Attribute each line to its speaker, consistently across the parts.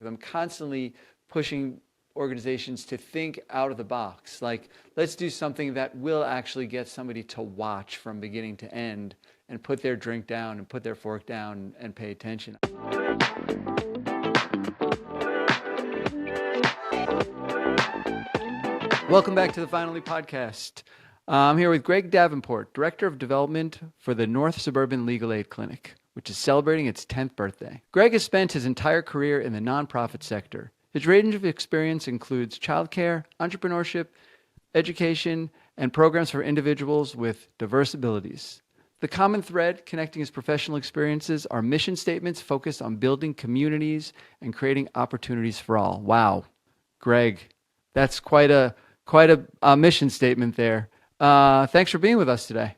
Speaker 1: I'm constantly pushing organizations to think out of the box. Like, let's do something that will actually get somebody to watch from beginning to end and put their drink down and put their fork down and pay attention. Welcome back to the Finally Podcast. I'm here with Greg Davenport, Director of Development for the North Suburban Legal Aid Clinic, which is celebrating its 10th birthday. Greg has spent his entire career in the nonprofit sector. His range of experience includes childcare, entrepreneurship, education, and programs for individuals with diverse abilities. The common thread connecting his professional experiences are mission statements focused on building communities and creating opportunities for all. Wow, Greg, that's quite a mission statement there. Thanks for being with us today.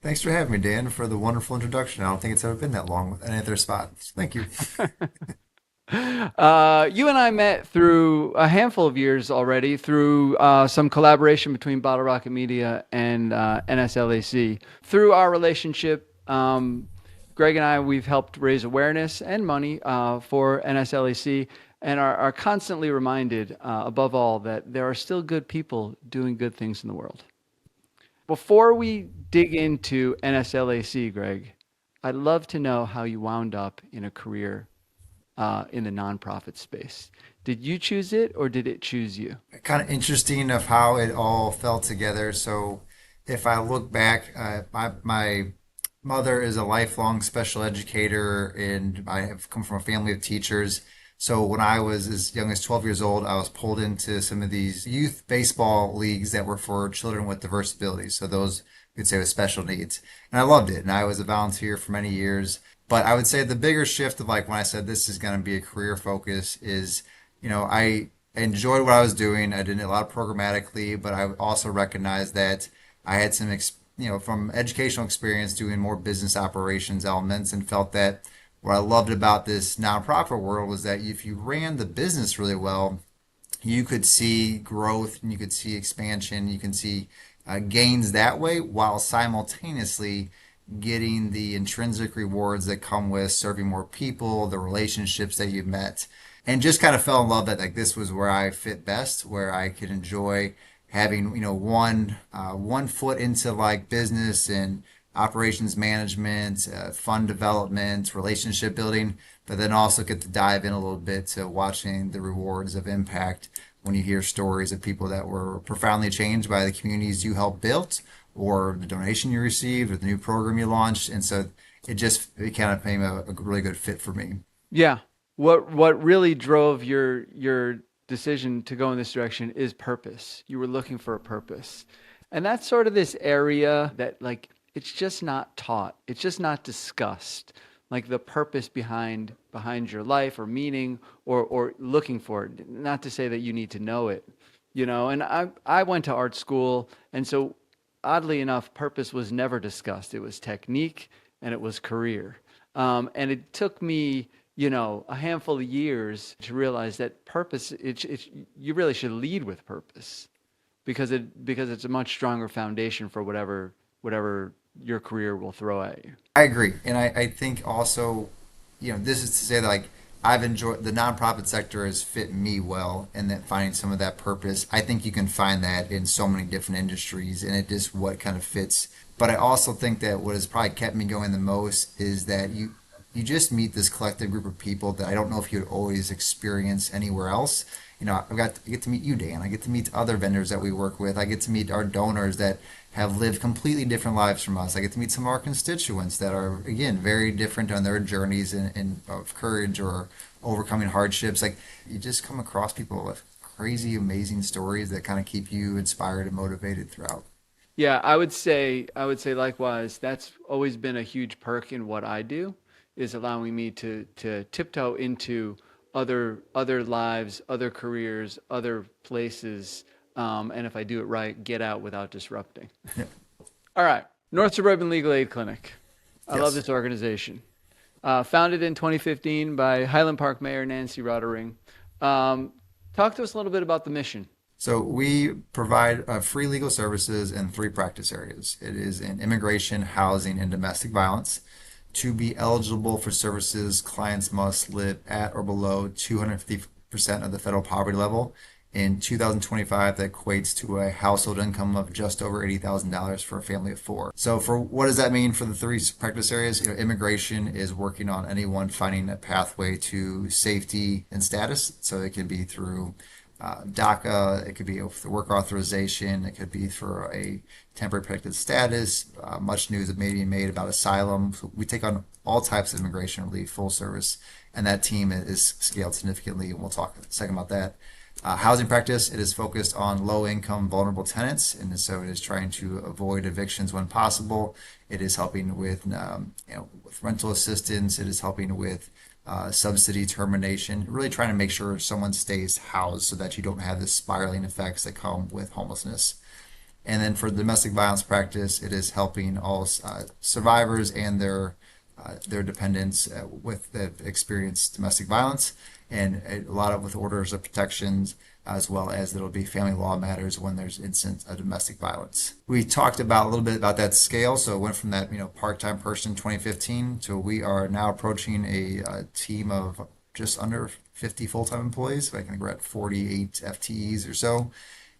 Speaker 2: Thanks for having me, Dan, for the wonderful introduction. I don't think it's ever been that long with any other spots. Thank you.
Speaker 1: You and I met through a handful of years already through some collaboration between Bottle Rocket Media and NSLAC. Through our relationship, Greg and I, we've helped raise awareness and money for NSLAC and are constantly reminded, above all, that there are still good people doing good things in the world. Before we dig into NSLAC, Greg, I'd love to know how you wound up in a career in the nonprofit space. Did you choose it or did it choose you?
Speaker 2: Kind of interesting of how it all fell together. So, if I look back, my mother is a lifelong special educator, and I have come from a family of teachers. So when I was as young as 12 years old, I was pulled into some of these youth baseball leagues that were for children with diverse abilities. So those you could say with special needs. And I loved it. And I was a volunteer for many years. But I would say the bigger shift of like when I said this is going to be a career focus is, I enjoyed what I was doing. I did a lot of programmatically, but I also recognized that I had some, from educational experience doing more business operations elements and felt that what I loved about this nonprofit world was that if you ran the business really well, you could see growth and you could see expansion. You can see gains that way while simultaneously getting the intrinsic rewards that come with serving more people, the relationships that you've met, and just kind of fell in love that like this was where I fit best, where I could enjoy having one foot into like business and operations management, fund development, relationship building, but then also get to dive in a little bit to watching the rewards of impact when you hear stories of people that were profoundly changed by the communities you helped build or the donation you received or the new program you launched. And so it kind of became a really good fit for me.
Speaker 1: Yeah. What really drove your decision to go in this direction is purpose. You were looking for a purpose. And that's sort of this area that like it's just not taught. It's just not discussed. Like the purpose behind your life or meaning or looking for it. Not to say that you need to know it, and I went to art school, and so oddly enough, purpose was never discussed. It was technique and it was career. And it took me, a handful of years to realize that purpose, you really should lead with purpose because it's a much stronger foundation for whatever your career will throw at you.
Speaker 2: I agree. And I think also, this is to say that like I've enjoyed the nonprofit sector has fit me well and that finding some of that purpose. I think you can find that in so many different industries and it just what kind of fits. But I also think that what has probably kept me going the most is that you just meet this collective group of people that I don't know if you'd always experience anywhere else. I get to meet you, Dan. I get to meet other vendors that we work with. I get to meet our donors that have lived completely different lives from us. I get to meet some of our constituents that are, again, very different on their journeys of courage or overcoming hardships. Like, you just come across people with crazy, amazing stories that kind of keep you inspired and motivated throughout.
Speaker 1: Yeah, I would say likewise. That's always been a huge perk in what I do, is allowing me to tiptoe into other lives, other careers, other places, and if I do it right, get out without disrupting.
Speaker 2: Yeah.
Speaker 1: All right, North Suburban Legal Aid Clinic. I love
Speaker 2: Yes.
Speaker 1: this organization. Founded in 2015 by Highland Park Mayor Nancy Ruttering. Talk to us a little bit about the mission.
Speaker 2: So we provide free legal services in three practice areas. It is in immigration, housing, and domestic violence. To be eligible for services, clients must live at or below 250% of the federal poverty level. In 2025, that equates to a household income of just over $80,000 for a family of four. So, for what does that mean for the three practice areas? Immigration is working on anyone finding a pathway to safety and status. So, it can be through DACA, it could be for work authorization, it could be for a temporary protected status. Much news may be made about asylum. So we take on all types of immigration relief, full service, and that team is scaled significantly. And we'll talk a second about that. Housing practice, it is focused on low income, vulnerable tenants, and so it is trying to avoid evictions when possible. It is helping with, with rental assistance. It is helping with subsidy termination, really trying to make sure someone stays housed so that you don't have the spiraling effects that come with homelessness. And then for domestic violence practice, it is helping all survivors and their dependents with the experienced domestic violence, and a lot of with orders of protections, as well as there'll be family law matters when there's incidents of domestic violence. We talked about a little bit about that scale. So it went from that part-time person in 2015 to we are now approaching a team of just under 50 full-time employees. I think we're at 48 FTEs or so.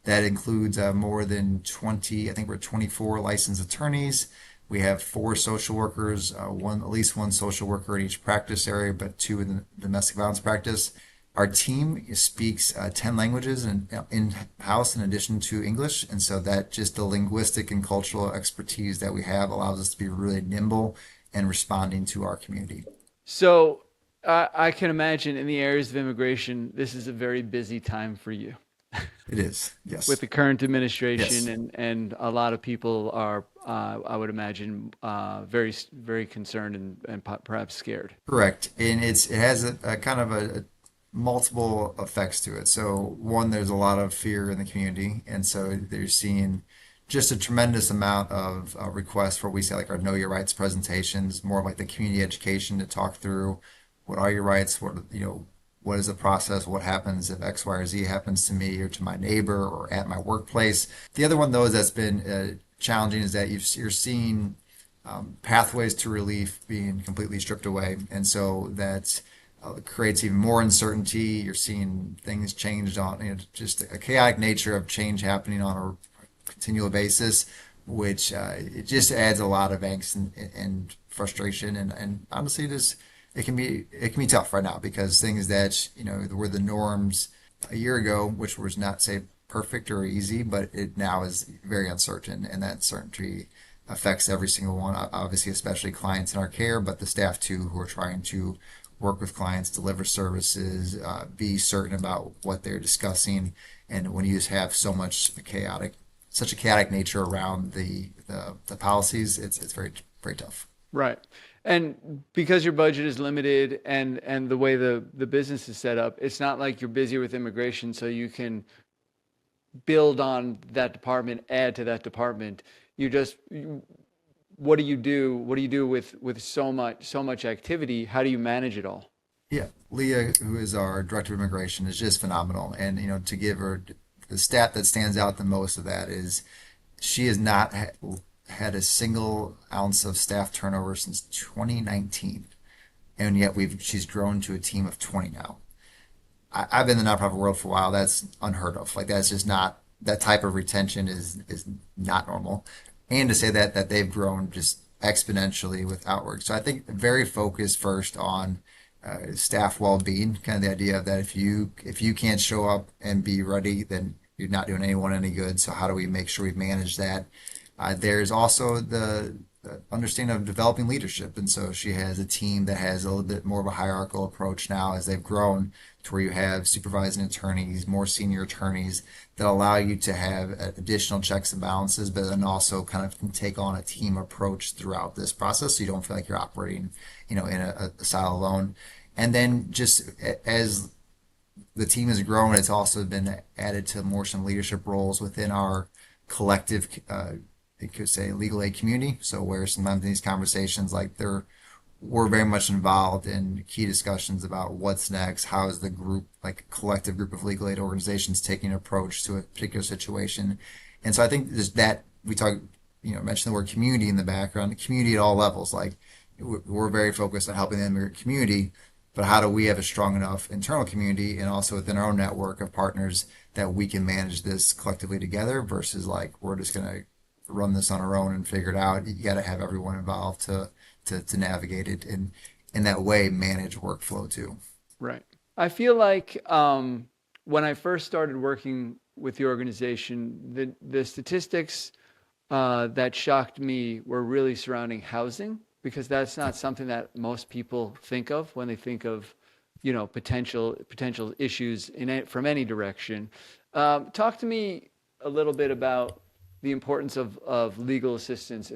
Speaker 2: That includes more than 20, I think we're 24 licensed attorneys. We have 4 social workers, at least one social worker in each practice area, but 2 in the domestic violence practice. Our team speaks 10 languages in-house in addition to English. And so that just the linguistic and cultural expertise that we have allows us to be really nimble and responding to our community.
Speaker 1: So I can imagine in the areas of immigration, this is a very busy time for you
Speaker 2: It is,
Speaker 1: with
Speaker 2: yes.
Speaker 1: the current
Speaker 2: Yes.
Speaker 1: administration, and a lot of people are, I would imagine, very concerned and perhaps scared.
Speaker 2: Correct. And it has a kind of a multiple effects to it. So one, there's a lot of fear in the community, and so they're seeing just a tremendous amount of requests for what we say like our Know Your Rights presentations, more of like the community education to talk through what are your rights, what is the process, what happens if X, Y, or Z happens to me or to my neighbor or at my workplace. The other one though that's been challenging is that you're seeing pathways to relief being completely stripped away, and so that creates even more uncertainty. You're seeing things changed on just a chaotic nature of change happening on a continual basis, which it just adds a lot of angst and frustration. And honestly, it can be tough right now because things that were the norms a year ago, which was not say perfect or easy, but it now is very uncertain, and that uncertainty affects every single one. Obviously, especially clients in our care, but the staff too, who are trying to work with clients, deliver services, be certain about what they're discussing. And when you just have such a chaotic nature around the policies, it's very, very tough.
Speaker 1: Right. And because your budget is limited and the way the business is set up, it's not like you're busy with immigration, so you can build on that department, add to that department. What do you do? What do you do with so much activity? How do you manage it all?
Speaker 2: Yeah, Leah, who is our director of immigration, is just phenomenal. And to give her the stat that stands out the most of that is she has not had a single ounce of staff turnover since 2019, and yet she's grown to a team of 20 now. I've been in the nonprofit world for a while. That's unheard of. Like that's just not that type of retention is not normal. And to say that they've grown just exponentially with outwork. So I think very focused first on staff well-being, kind of the idea that if you can't show up and be ready, then you're not doing anyone any good. So how do we make sure we manage that? There's also the understanding of developing leadership, and so she has a team that has a little bit more of a hierarchical approach now as they've grown to where you have supervising attorneys, more senior attorneys that allow you to have additional checks and balances, but then also kind of can take on a team approach throughout this process, so you don't feel like you're operating, in a silo alone. And then just as the team has grown, it's also been added to some leadership roles within our collective, you could say, legal aid community. So where sometimes in these conversations, we're very much involved in key discussions about what's next, how is the group, like collective group of legal aid organizations, taking an approach to a particular situation. And so I think there's that we talk, mention the word community in the background, the community at all levels, like we're very focused on helping the immigrant community, but how do we have a strong enough internal community and also within our own network of partners that we can manage this collectively together versus like we're just going to run this on our own and figure it out. You got to have everyone involved to navigate it and in that way manage workflow too.
Speaker 1: Right. I feel like when I first started working with the organization, the statistics that shocked me were really surrounding housing because that's not something that most people think of when they think of, potential issues from any direction. Talk to me a little bit about the importance of legal assistance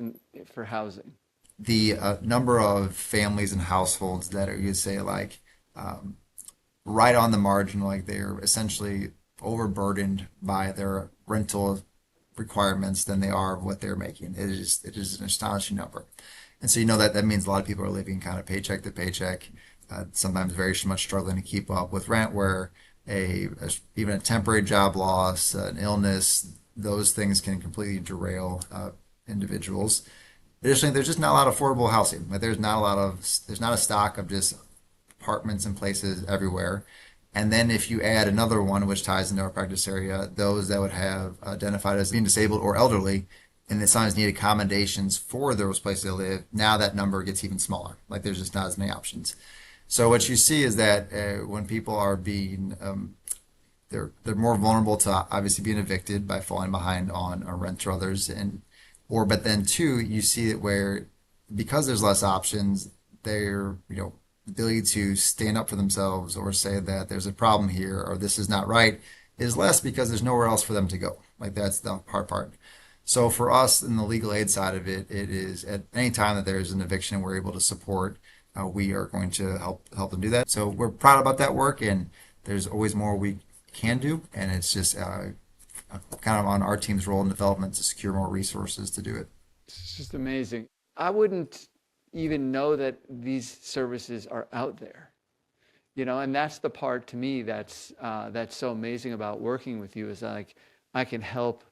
Speaker 1: for housing.
Speaker 2: The number of families and households that are, you say, like right on the margin, like they're essentially overburdened by their rental requirements than they are what they're making. It is an astonishing number. And so you know that means a lot of people are living kind of paycheck to paycheck, sometimes very much struggling to keep up with rent, where even a temporary job loss, an illness, those things can completely derail individuals. Additionally, there's just not a lot of affordable housing. Like there's not a stock of just apartments in places everywhere. And then if you add another one, which ties into our practice area, those that would have identified as being disabled or elderly, and that sometimes need accommodations for those places they live, now that number gets even smaller. Like there's just not as many options. So what you see is that when people are being they're more vulnerable to obviously being evicted by falling behind on rent or others, but then two, you see it where because there's less options, they're ability to stand up for themselves or say that there's a problem here or this is not right is less because there's nowhere else for them to go. Like that's the hard part. So for us in the legal aid side of it, it is at any time that there's an eviction and we're able to support, we are going to help them do that. So we're proud about that work, and there's always more we can do, and it's just kind of on our team's role in development to secure more resources to do it.
Speaker 1: It's just amazing. I wouldn't even know that these services are out there, and that's the part to me that's so amazing about working with you is like I can help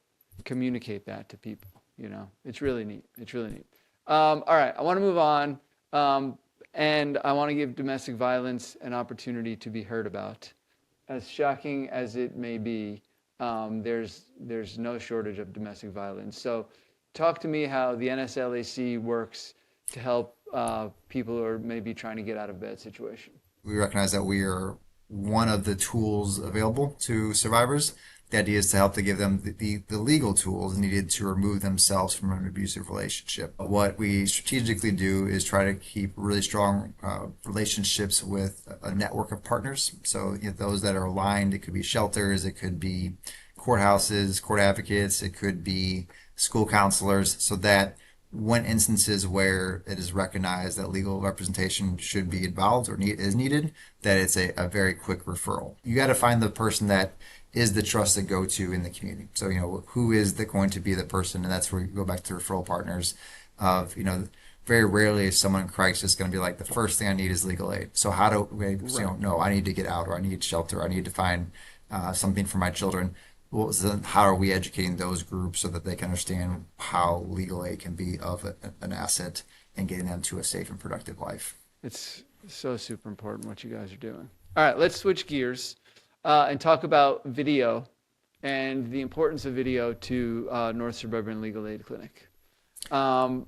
Speaker 1: communicate that to people. It's really neat. It's really neat. All right, I want to move on, and I want to give domestic violence an opportunity to be heard about. As shocking as it may be, there's no shortage of domestic violence. So talk to me how the NSLAC works to help people who are maybe trying to get out of a bad situation.
Speaker 2: We recognize that we are one of the tools available to survivors. The idea is to help to give them the legal tools needed to remove themselves from an abusive relationship. What we strategically do is try to keep really strong relationships with a network of partners. So those that are aligned, it could be shelters, it could be courthouses, court advocates, it could be school counselors, so that when instances where it is recognized that legal representation should be involved or is needed, that it's a very quick referral. You got to find the person that is the trusted go-to in the community. So, who is going to be the person? And that's where you go back to referral partners of, very rarely is someone in crisis going to be like, the first thing I need is legal aid. So how do we, no, I need to get out, or I need shelter, or I need to find something for my children. Well, so how are we educating those groups so that they can understand how legal aid can be of an asset and getting them to a safe and productive life?
Speaker 1: It's so super important what you guys are doing. All right, let's switch gears and talk about video and the importance of video to North Suburban Legal Aid Clinic. The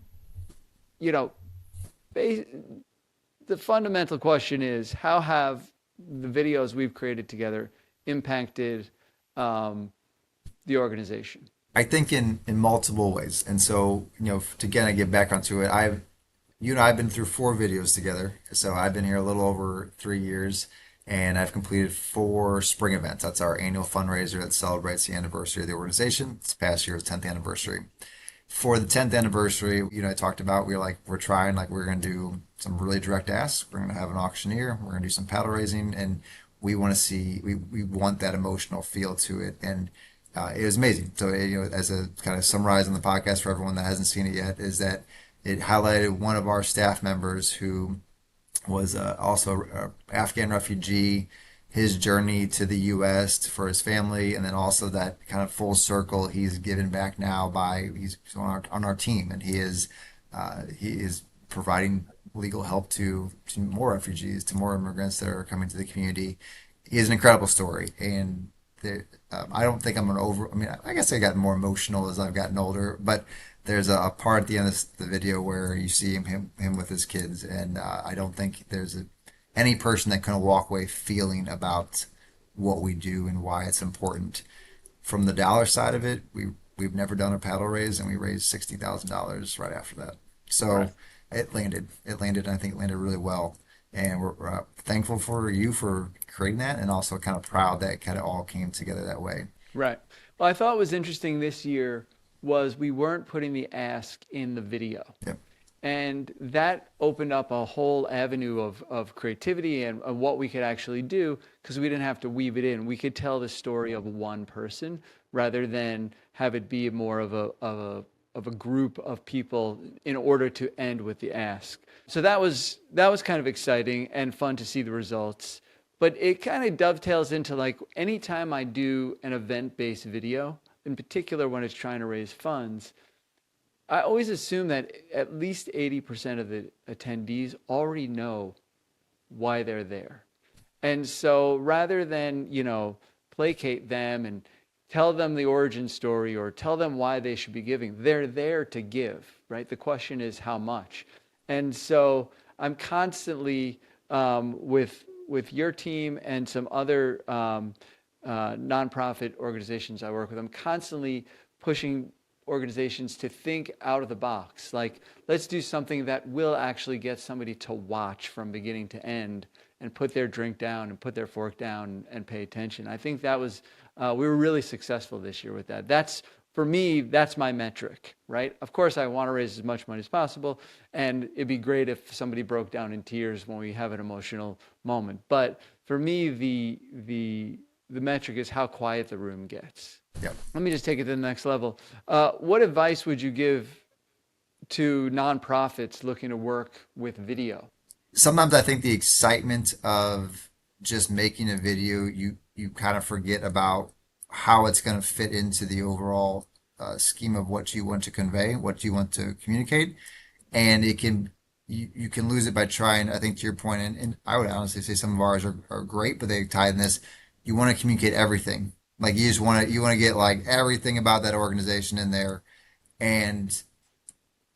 Speaker 1: fundamental question is, how have the videos we've created together impacted the organization?
Speaker 2: I think in multiple ways. And so, to kind of get back onto it, I've been through 4 videos together. So I've been here a little over 3 years, and I've completed 4 spring events. That's our annual fundraiser that celebrates the anniversary of the organization. This past year's 10th anniversary. For the 10th anniversary, I talked about, we're trying, we're going to do some really direct asks. We're going to have an auctioneer. We're going to do some paddle raising, and we want to see, we want that emotional feel to it. And it was amazing. So, as a kind of summarize on the podcast for everyone that hasn't seen it yet, is that it highlighted one of our staff members who was also an Afghan refugee, his journey to the U.S. for his family, and then also that kind of full circle he's given back now he's on our team, and he is providing legal help to more refugees, to more immigrants that are coming to the community, is an incredible story. And I don't think I'm going to over. I mean, I guess I got more emotional as I've gotten older, but there's a part at the end of the video where you see him with his kids, and I don't think there's any person that can walk away feeling about what we do and why it's important. From the dollar side of it, we've never done a paddle raise, and we raised $60,000 right after that. So
Speaker 1: Right.
Speaker 2: it landed. It landed, and I think it landed really well. And we're thankful for you for creating that, and also kind of proud that it kind of all came together that way.
Speaker 1: Right. Well, I thought was interesting this year was we weren't putting the ask in the video.
Speaker 2: Yep.
Speaker 1: And that opened up a whole avenue of creativity and of what we could actually do because we didn't have to weave it in. We could tell the story of one person rather than have it be more of a group of people in order to end with the ask. So that was kind of exciting and fun to see the results. But it kind of dovetails into like anytime I do an event-based video, in particular when it's trying to raise funds, I always assume that at least 80% of the attendees already know why they're there. And so rather than, placate them and tell them the origin story or tell them why they should be giving, they're there to give, right? The question is how much. And so I'm constantly with your team and some other nonprofit organizations I work with, I'm constantly pushing organizations to think out of the box. Like, let's do something that will actually get somebody to watch from beginning to end and put their drink down and put their fork down and pay attention. I think that was, we were really successful this year with that. That's, for me, that's my metric, right? Of course, I want to raise as much money as possible, and it'd be great if somebody broke down in tears when we have an emotional moment. But for me, the metric is how quiet the room gets.
Speaker 2: Yep.
Speaker 1: Let me just take it to the next level. What advice would you give to nonprofits looking to work with video?
Speaker 2: Sometimes I think the excitement of just making a video, you kind of forget about how it's going to fit into the overall scheme of what you want to convey, what you want to communicate, and you can lose it by trying. I think to your point, and I would honestly say some of ours are great, but they tie in this. You want to communicate everything. Like you want to get like everything about that organization in there, and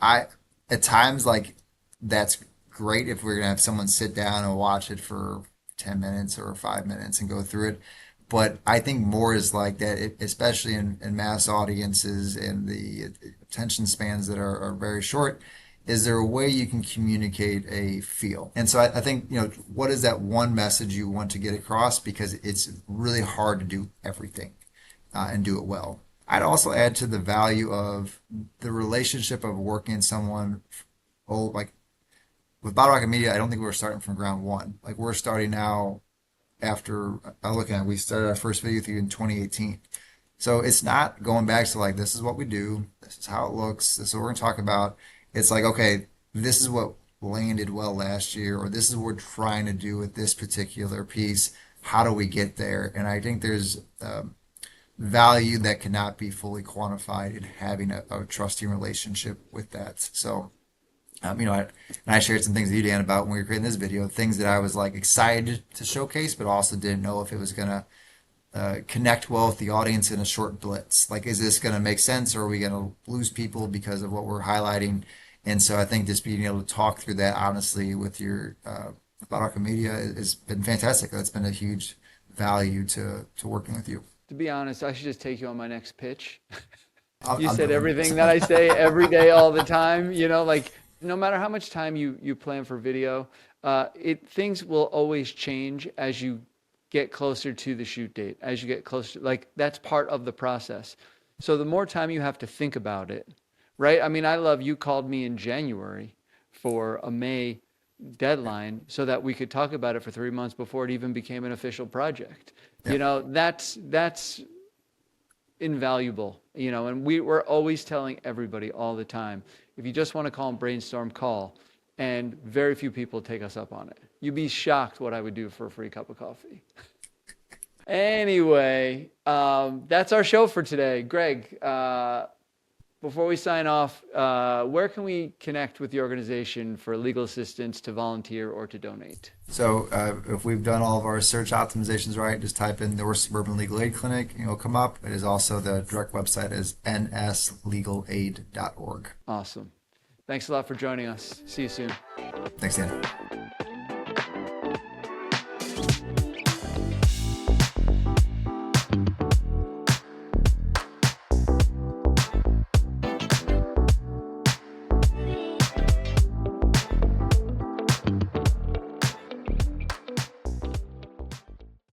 Speaker 2: I at times like that's great if we're gonna have someone sit down and watch it for 10 minutes or 5 minutes and go through it. But I think more is like that, especially in mass audiences and the attention spans that are very short. Is there a way you can communicate a feel? And so I think, what is that one message you want to get across? Because it's really hard to do everything and do it well. I'd also add to the value of the relationship of working in someone, like with Bottle Rocket Media, I don't think we're starting from ground one. Like we're starting now after I'm looking at, we started our first video with you in 2018. So it's not going back to like, this is what we do, this is how it looks, this is what we're going to talk about. It's like, okay, this is what landed well last year, or this is what we're trying to do with this particular piece. How do we get there? And I think there's value that cannot be fully quantified in having a trusting relationship with that. So, and I shared some things with you, Dan, about when we were creating this video, things that I was like excited to showcase, but also didn't know if it was going to connect well with the audience in a short blitz. Like, is this going to make sense, or are we going to lose people because of what we're highlighting? And so I think just being able to talk through that honestly with your Baraka Media has been fantastic. That's been a huge value to working with you.
Speaker 1: To be honest, I should just take you on my next pitch.
Speaker 2: I'm
Speaker 1: You said
Speaker 2: doing
Speaker 1: everything
Speaker 2: it.
Speaker 1: that I say every day, all the time. Like no matter how much time you plan for video, things will always change as you get closer to the shoot date, as you get closer. Like that's part of the process. So the more time you have to think about it, right? I mean, you called me in January for a May deadline so that we could talk about it for 3 months before it even became an official project.
Speaker 2: Yeah.
Speaker 1: That's invaluable, and we're always telling everybody all the time, if you just want to call and brainstorm, call. And very few people take us up on it. You'd be shocked what I would do for a free cup of coffee. Anyway, that's our show for today. Greg, before we sign off, where can we connect with the organization for legal assistance, to volunteer, or to donate?
Speaker 2: So if we've done all of our search optimizations right, just type in North Suburban Legal Aid Clinic and it'll come up. It is also the direct website is nslegalaid.org.
Speaker 1: Awesome. Thanks a lot for joining us. See you soon.
Speaker 2: Thanks, Dan.